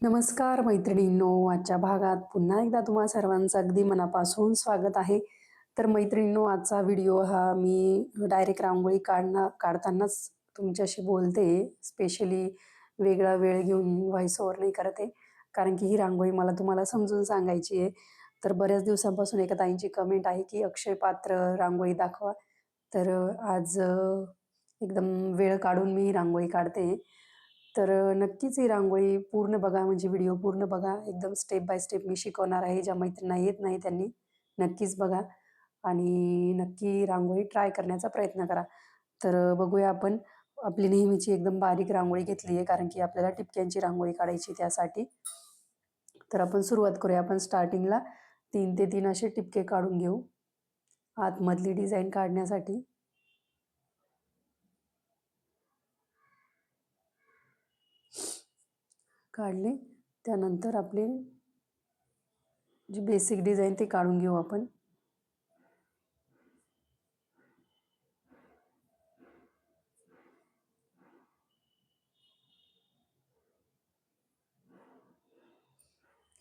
नमस्कार मैत्रिणींनो, आजच्या भागात पुन्हा एकदा तुम्हा सर्वांचं अगदी मनापासून स्वागत आहे. तर मैत्रिणींनो, आजचा व्हिडिओ हा मी डायरेक्ट रांगोळी काढतानाच तुमच्याशी बोलते. स्पेशली वेगळा वेळ घेऊन व्हॉइस ओव्हर नाही करत आहे. कारण की ही रांगोळी मला तुम्हाला समजून सांगायची आहे. तर बऱ्याच दिवसांपासून एका ताईंची कमेंट आहे की अक्षय पात्र रांगोळी दाखवा. तर आज एकदम वेळ काढून मी ही रांगोळी काढते. तर नक्कीच ही रांगोळी पूर्ण बघा, म्हणजे व्हिडिओ पूर्ण बघा. एकदम स्टेप बाय स्टेप मी शिकवणार आहे. ज्या मैत्रिणींना येत नाही त्यांनी नक्कीच बघा आणि नक्की रांगोळी ट्राय करण्याचा प्रयत्न करा. तर बघूया आपण. आपली नेहमीची एकदम बारीक रांगोळी घेतली आहे, कारण की आपल्याला टिपक्यांची रांगोळी काढायची त्यासाठी. तर आपण सुरुवात करूया. आपण स्टार्टिंगला 3 ते 3 असे टिपके काढून घेऊ आतमधली डिझाईन काढण्यासाठी. काढले त्यानंतर आपले जी बेसिक डिझाईन ते काढून घेऊ आपण.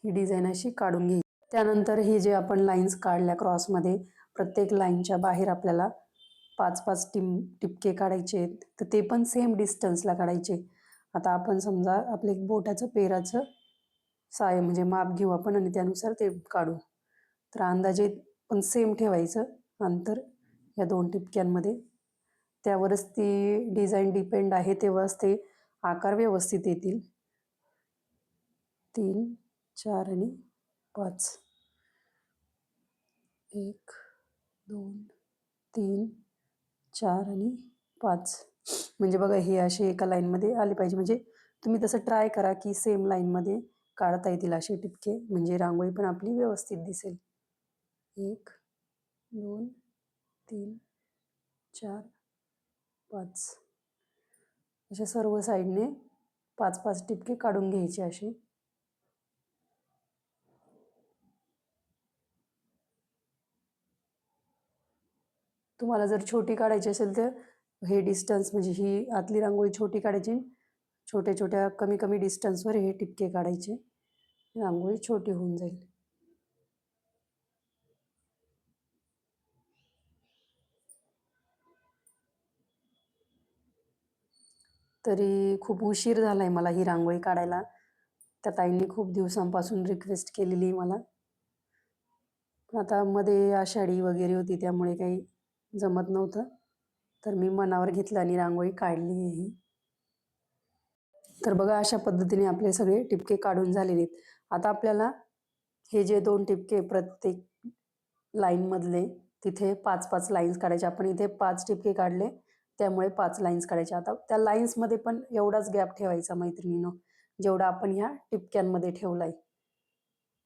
ही डिझाईन अशी काढून घ्यायची. त्यानंतर हे जे आपण लाईन्स काढल्या क्रॉसमध्ये, प्रत्येक लाईनच्या बाहेर आपल्याला 5-5 टिपके काढायचे आहेत. तर ते पण सेम डिस्टन्सला काढायचे. आता आपण समजा आपले बोटाचं पेराचं साय म्हणजे माप घेऊ आपण आणि त्यानुसार ते काढू. तर अंदाजे पण सेम ठेवायचं अंतर या 2 टिपक्यांमध्ये. त्यावरच ती डिझाईन डिपेंड आहे, तेव्हाच ते आकार व्यवस्थित येतील. 3, 4 आणि 5. 1, 2, 3, 4 आणि 5. म्हणजे बघा हे असे एका लाईनमध्ये आले पाहिजे. म्हणजे तुम्ही तसं ट्राय करा की सेम लाईनमध्ये काढता येतील असे टिपके, म्हणजे रांगोळी पण आपली व्यवस्थित दिसेल. 1, 2, 3, 4, 5. अशा सर्व साईडने 5-5 टिपके काढून घ्यायचे असे. तुम्हाला जर छोटी काढायची असेल तर हे डिस्टन्स, म्हणजे ही आतली रांगोळी छोटी काढायची. छोट्या छोट्या कमी कमी डिस्टन्सवर हे टिपके काढायचे. रांगोळी छोटी होऊन जाईल. तरी खूप उशीर झालाय मला ही रांगोळी काढायला. त्या ताईंनी खूप दिवसांपासून रिक्वेस्ट केलेली मला. पण आता मध्ये आषाढी वगैरे होती त्यामुळे काही जमत नव्हतं. तर मी मनावर घेतलं आणि रांगोळी काढली आहे. तर बघा अशा पद्धतीने आपले सगळे टिपके काढून झालेले आहेत. आता आपल्याला हे जे 2 टिपके प्रत्येक लाईनमधले तिथे 5-5 लाईन्स काढायचे. आपण इथे 5 टिपके काढले त्यामुळे 5 लाईन्स काढायचे. आता त्या लाईन्समध्ये पण एवढाच गॅप ठेवायचा मैत्रिणींनो, जेवढा आपण ह्या टिपक्यांमध्ये ठेवलाय.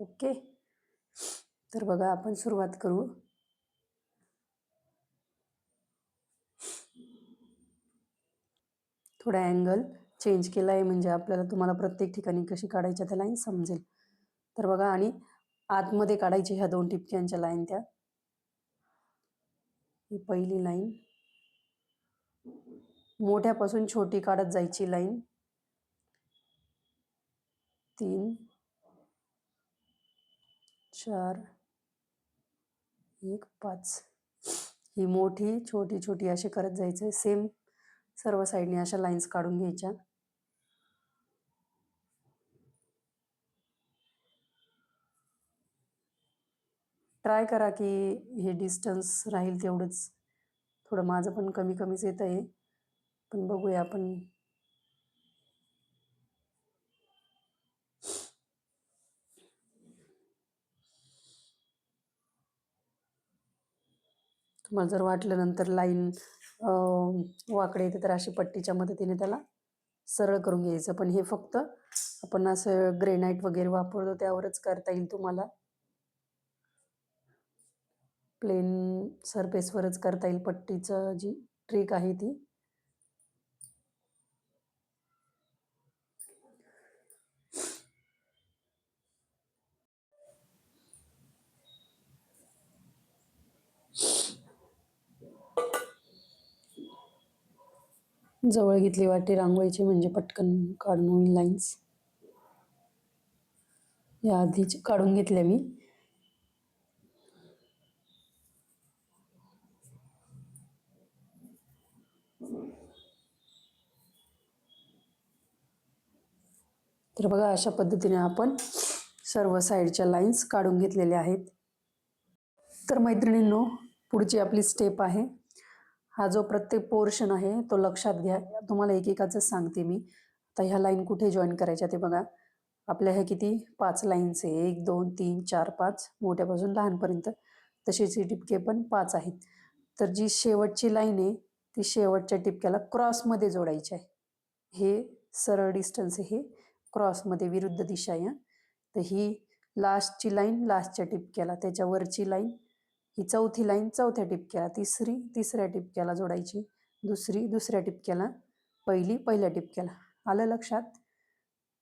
ओके. तर बघा आपण सुरुवात करू. थोडा अँगल चेंज केला आहे म्हणजे आपल्याला तुम्हाला प्रत्येक ठिकाणी कशी काढायच्या त्या लाईन समजेल. तर बघा आणि आतमध्ये काढायची ह्या 2 टिपक्यांच्या लाईन त्या. ही पहिली लाईन. मोठ्यापासून छोटी काढत जायची लाईन. 3, 4, 1, 5. ही मोठी छोटी छोटी अशी करत जायचं. सेम सर्व साईडने अशा लाईन्स काढून घ्यायच्या. ट्राय करा की हे डिस्टन्स राहील तेवढंच. थोडं माझं पण कमी कमीच येत आहे, पण बघूया आपण. तुम्हाला जर वाटलं नंतर लाईन वाकडे येते तर अशी पट्टीच्या मदतीने त्याला सरळ करून घ्यायचं. पण हे फक्त आपण असं ग्रेनाइट वगैरे वापरतो त्यावरच करता येईल तुम्हाला. प्लेन सरफेसवरच करता येईल. पट्टीचं जी ट्रिक आहे ती. जवळ घेतली वाटी रांगोळीची म्हणजे पटकन काढून होईल लाईन्स. या आधीच काढून घेतल्या मी. तर बघा अशा पद्धतीने आपण सर्व साईडच्या लाईन्स काढून घेतलेल्या आहेत. तर मैत्रिणींनो, पुढची आपली स्टेप आहे. हा जो प्रत्येक पोर्शन आहे तो लक्षात घ्या. तुम्हाला एकेकाचं सांगते मी. आता ह्या लाईन कुठे जॉईन करायच्या ते बघा. आपल्या ह्या किती 5 लाईन्स आहे. 1 2 3 4 5 मोठ्यापासून लहानपर्यंत. तसेच हे टिपके पण 5 आहेत. तर जी शेवटची लाईन आहे ती शेवटच्या टिपक्याला क्रॉसमध्ये जोडायची आहे. हे सरळ डिस्टन्स आहे, हे क्रॉसमध्ये विरुद्ध दिशा आहे. तर ही लास्टची लाईन लास्टच्या टिपक्याला, त्याच्यावरची लाईन ही चौथी लाईन चौथ्या टिपक्याला, तिसरी तिसऱ्या टिपक्याला जोडायची, दुसरी दुसऱ्या टिपक्याला, पहिली पहिल्या टिपक्याला. आलं लक्षात?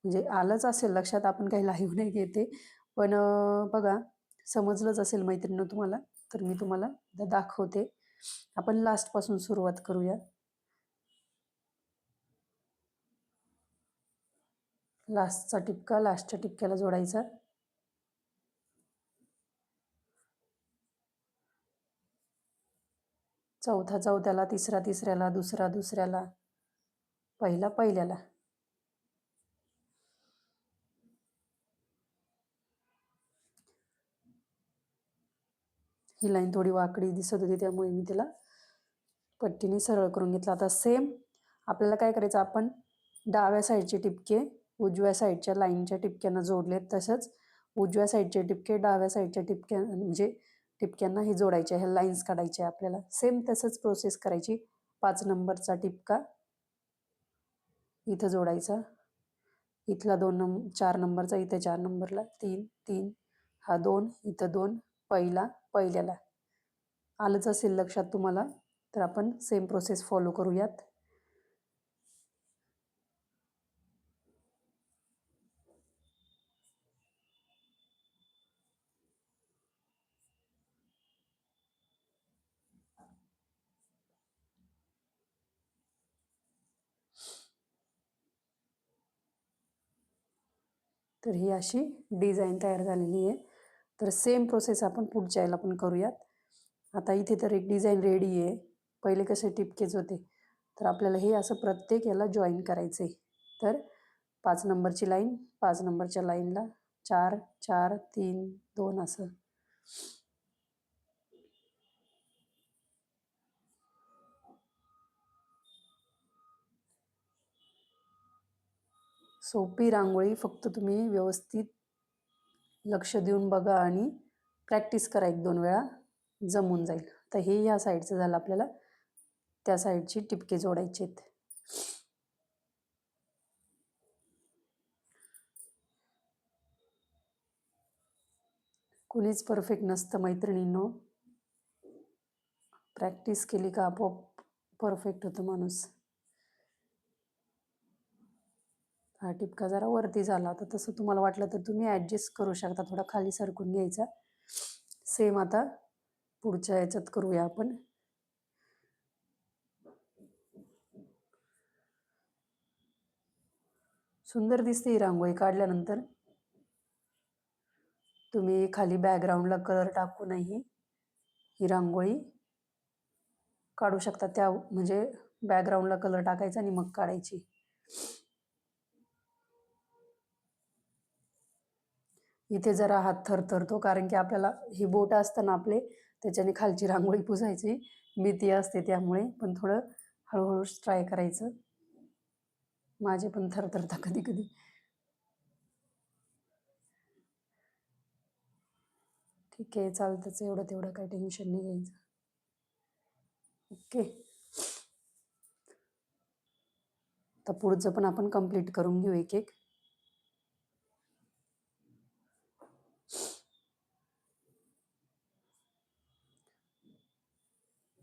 म्हणजे आलंच असेल लक्षात, आपण काही लाईव्ह नाही घेते, पण बघा समजलंच असेल मैत्रिणी तुम्हाला. तर मी तुम्हाला दाखवते. आपण लास्टपासून सुरुवात करूया. लास्टचा टिपका लास्टच्या टिपक्याला जोडायचा. चौथा चौथ्याला, तिसरा तिसऱ्याला, दुसरा दुसऱ्याला, पहिला पहिल्याला. ही लाईन थोडी वाकडी दिसत होती त्यामुळे मी तिला पट्टीने सरळ करून घेतला. आता सेम आपल्याला काय करायचं, आपण डाव्या साईडचे टिपके उजव्या साईडच्या लाईनच्या टिपक्यांना जोडलेत, तसंच उजव्या साईडचे टिपके डाव्या साईडच्या म्हणजे टिपक्यांना हे जोडायचे, ह्या लाईन्स काढायच्या आपल्याला. सेम तसंच प्रोसेस करायची. 5 नंबरचा टिपका इथं जोडायचा, इथला 4 नंबरचा इथं 4 नंबरला, 3 3 हा 2 इथं 2 पहिला पहिल्याला. आलंच असेल लक्षात तुम्हाला. तर आपण सेम प्रोसेस फॉलो करूयात. तर ही अशी डिझाईन तयार झालेली आहे. तर सेम प्रोसेस आपण पुढच्या याला पण करूयात. आता इथे तर एक डिझाईन रेडी आहे. पहिले कसे टिपकेच होते, तर आपल्याला हे असं प्रत्येक याला जॉईन करायचं आहे. तर 5 नंबरची लाईन 5 नंबरच्या लाईनला 4 4 3 2 असं. सोपी रांगोळी, फक्त तुम्ही व्यवस्थित लक्ष देऊन बघा आणि प्रॅक्टिस करा 1-2 वेळा, जमून जाईल. तर हे ह्या साईडचं झालं, आपल्याला त्या साईडची टिपके जोडायचे आहेत. कुणीच परफेक्ट नसतं मैत्रिणींनो. प्रॅक्टिस केली का आपोआप परफेक्ट होतं माणूस. हा टिपका जरा वरती झाला होता, तसं तुम्हाला वाटलं तर तुम्ही ॲडजस्ट करू शकता, थोडा खाली सरकून घ्यायचा. सेम आता पुढच्या ह्याच्यात करूया आपण. सुंदर दिसते ही रांगोळी काढल्यानंतर. तुम्ही खाली बॅकग्राऊंडला कलर टाकूनही ही रांगोळी काढू शकता. त्या म्हणजे बॅकग्राऊंडला कलर टाकायचा आणि मग काढायची. इथे जरा हात थरथरतो, कारण की आपल्याला हे बोट असताना आपले त्याच्याने खालची रांगोळी पुसायची भीती असते, त्यामुळे. पण थोडं हळूहळू ट्राय करायचं. माझे पण थरथरता कधी कधी. ठीक आहे, चालतंच, एवढं तेवढं काही टेन्शन नाही घ्यायचं. ओके. तर पुढचं पण आपण कंप्लीट करून घेऊ एक एक.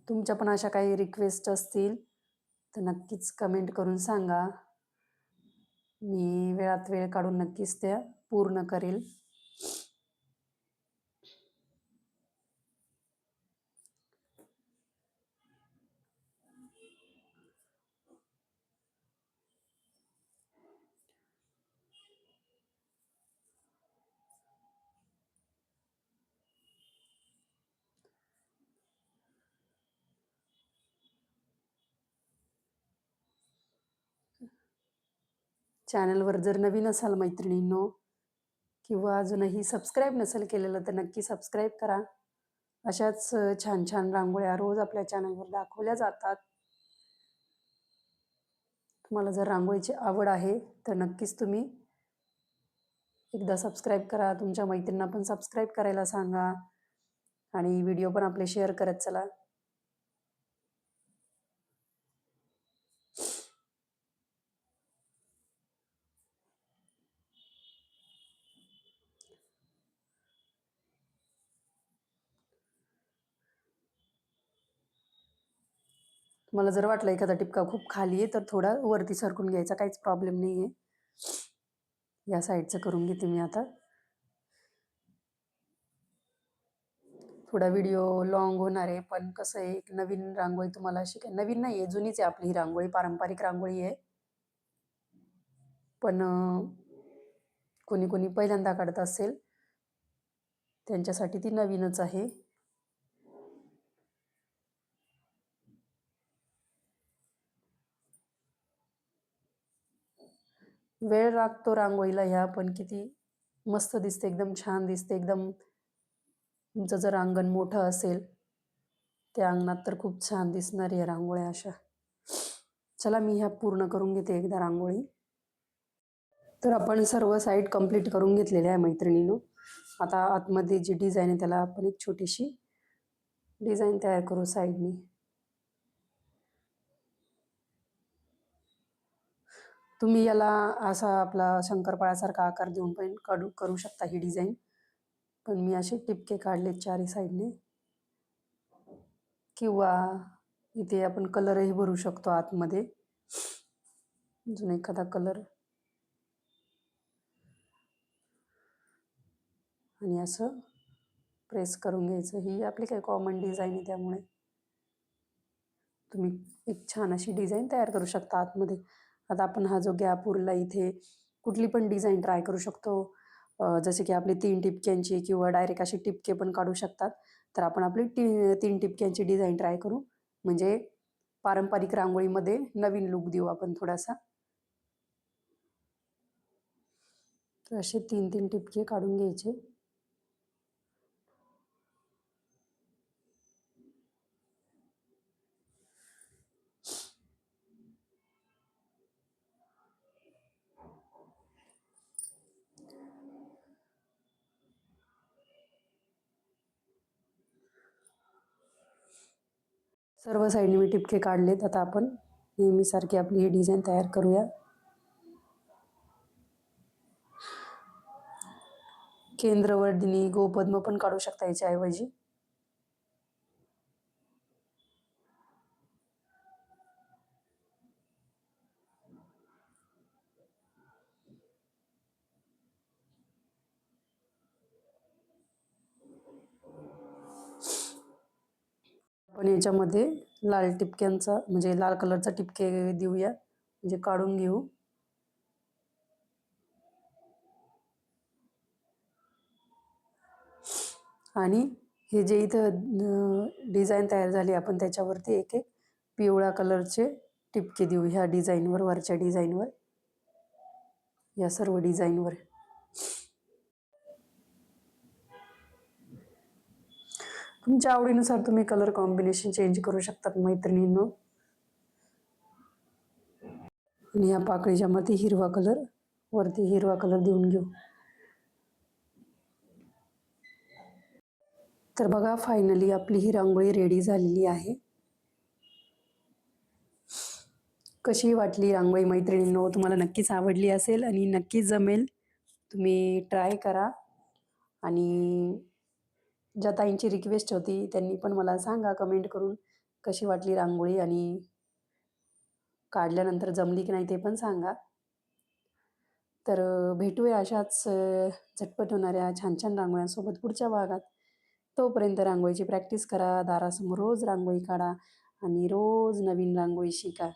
तुमच्या पण अशा काही रिक्वेस्ट असतील तर नक्कीच कमेंट करून सांगा. मी वेळात वेळ काढून नक्कीच त्या पूर्ण करेल. चॅनलवर जर नवीन असाल मैत्रिणींनो किंवा अजूनही सबस्क्राईब नसेल केलेलं तर नक्की सबस्क्राईब करा. अशाच छान छान रांगोळ्या रोज आपल्या चॅनलवर दाखवल्या जातात. तुम्हाला जर रांगोळीची आवड आहे तर नक्कीच तुम्ही एकदा सबस्क्राईब करा. तुमच्या मैत्रिणींना पण सबस्क्राईब करायला सांगा आणि व्हिडिओ पण आपले शेअर करत चला. तुम्हाला जर वाटलं एखादा टिपका खूप खाली आहे तर थोडा वरती सरकून घ्यायचा, काहीच प्रॉब्लेम नाही आहे. या साईडचं करून घेते मी आता. थोडा व्हिडिओ लॉंग होणार आहे, पण कसं आहे एक नवीन रांगोळी तुम्हाला नवीन नाही आहे, जुनीच आहे आपली ही रांगोळी, पारंपरिक रांगोळी आहे. पण कोणी कोणी पहिल्यांदा काढत असेल त्यांच्यासाठी ती नवीनच आहे. वेळ लागतो रांगोळीला ह्या, पण किती मस्त दिसते, एकदम छान दिसते. एकदम तुमचं जर अंगण मोठं असेल त्या अंगणात तर खूप छान दिसणार आहे रांगोळ्या अशा. चला मी ह्या पूर्ण करून घेते एकदा रांगोळी. तर आपण सर्व साईड कंप्लीट करून घेतलेल्या आहे मैत्रिणींनो. आता आतमध्ये जी डिझाईन आहे त्याला आपण एक छोटीशी डिझाईन तयार करू साईडनी. तुम्ही याला असा आपला शंकरपाळ्यासारखा आकार देऊन पण करू शकता ही डिझाईन. पण मी असे टिपके काढले चारही साईडने. किंवा इथे आपण कलरही भरू शकतो आतमध्ये, अजून एखादा कलर, आणि असं प्रेस करून घ्यायचं. ही आपली काही कॉमन डिझाईन आहे त्यामुळे तुम्ही एक छान अशी डिझाईन तयार करू शकता आतमध्ये. आता आपण हा जो गॅप उरला इथे कुठली पण डिझाईन ट्राय करू शकतो. जसे की आपली 3 टिपक्यांची किंवा डायरेक्ट अशी टिपके पण काढू शकतात. तर आपण आपली 3 टिपक्यांची डिझाईन ट्राय करू, म्हणजे पारंपरिक रांगोळीमध्ये नवीन लुक देऊ आपण थोडासा. तर असे 3-3 टिपके काढून घ्यायचे. सर्व साईडने मी टिपके काढलेत. आता आपण नेहमीसारखी आपली ही डिझाईन तयार करूया. केंद्रवर्धिनी गोपद्म पण काढू शकता याच्याऐवजी. पण याच्यामध्ये लाल टिपक्यांचा म्हणजे लाल कलरचा टिपके देऊया, म्हणजे काढून घेऊ. आणि हे जे इथं डिझाईन तयार झाली आपण त्याच्यावरती एक एक पिवळ्या कलरचे टिपके देऊ ह्या डिझाईनवर, वरच्या डिझाईनवर, या सर्व डिझाईनवर. तुमच्या आवडीनुसार तुम्ही कलर कॉम्बिनेशन चेंज करू शकतात मैत्रिणींनो. आणि या पाकळीच्या मध्ये हिरवा कलर, वरती हिरवा कलर देऊन घेऊ. तर बघा फायनली आपली ही रांगोळी रेडी झालेली आहे. कशी वाटली रांगोळी मैत्रिणींनो? तुम्हाला नक्कीच आवडली असेल आणि नक्कीच जमेल. तुम्ही ट्राय करा. आणि ज्या ताईंची रिक्वेस्ट होती त्यांनी पण मला सांगा कमेंट करून कशी वाटली रांगोळी, आणि काढल्यानंतर जमली की नाही ते पण सांगा. तर भेटूया अशाच झटपट होणाऱ्या छान छान रांगोळ्यांसोबत पुढच्या भागात. तोपर्यंत रांगोळीची प्रॅक्टिस करा, दारासमोर रोज रांगोळी काढा आणि रोज नवीन रांगोळी शिका.